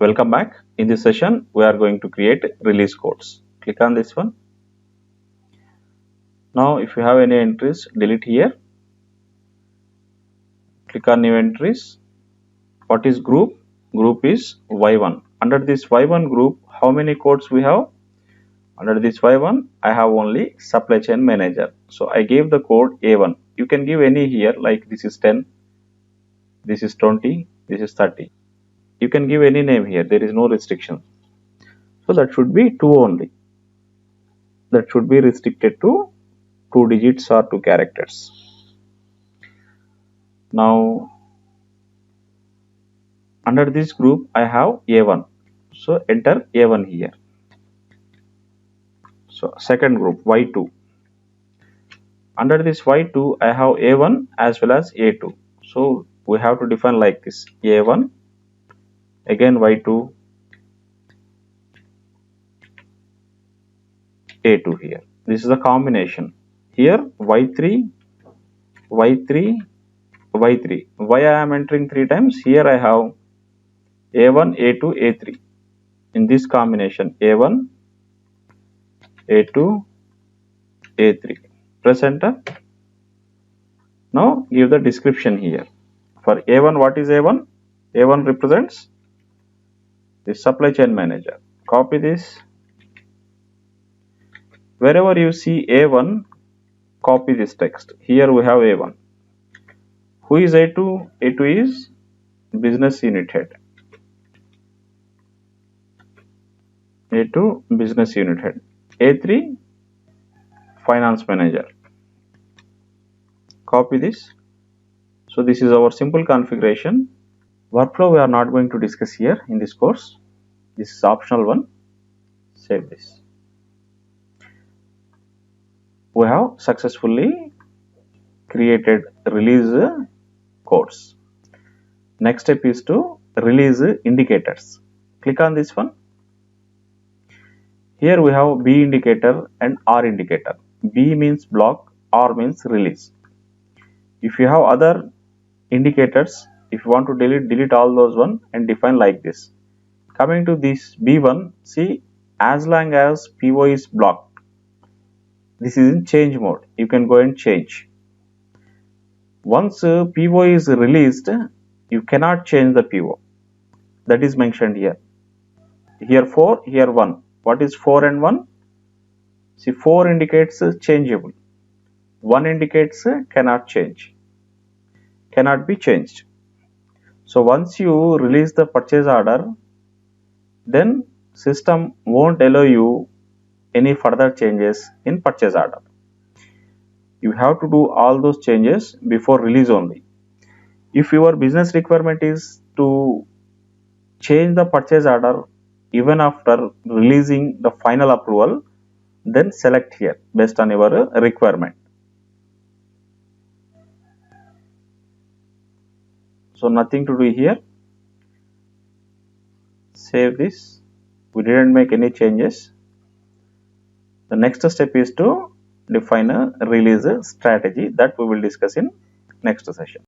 Welcome back. In this session, we are going to create release codes. Click on this one. Now, if you have any entries, delete here. Click on new entries. What is group? Group is Y1. Under this Y1 group, how many codes we have? Under this Y1, I have only supply chain manager. So I gave the code A1. You can give any here, like this is 10, this is 20, this is 30. You can give any name here. There is no restriction. So that should be 2 only. That should be restricted to 2 digits or 2 characters. Now, under this group, I have A1. So enter A1 here. So second group, Y2. Under this Y2, I have A1 as well as A2. So we have to define like this: A1, again Y2, A2 here. This is a combination. Here Y3, Y3, Y3. Why I am entering 3 times? Here I have A1, A2, A3. In this combination, A1, A2, A3. Press enter. Now give the description here. For A1, what is A1? A1 represents the supply chain manager. Copy this. Wherever you see A1, copy this text. Here we have A1. Who is A2? A2 is business unit head. A2 business unit head. A3 finance manager. Copy this. So this is our simple configuration. Workflow we are not going to discuss here in this course. This is optional one. Save this. We have successfully created release codes. Next step is to release indicators. Click on this one. Here we have B indicator and R indicator. B means block, R means release. If you have other indicators, if you want to delete all those one and define like this. Coming to this B1, see, as long as PO is blocked, this is in change mode. You can go and change. Once PO is released, you cannot change the PO. That is mentioned here. Here 4, here 1. What is 4 and 1? See, 4 indicates changeable. 1 indicates cannot change. Cannot be changed. So once you release the purchase order, then system won't allow you any further changes in purchase order. You have to do all those changes before release only. If your business requirement is to change the purchase order even after releasing the final approval, then select here based on your requirement. So nothing to do here. Save this. We didn't make any changes. The next step is to define a release strategy that we will discuss in next session.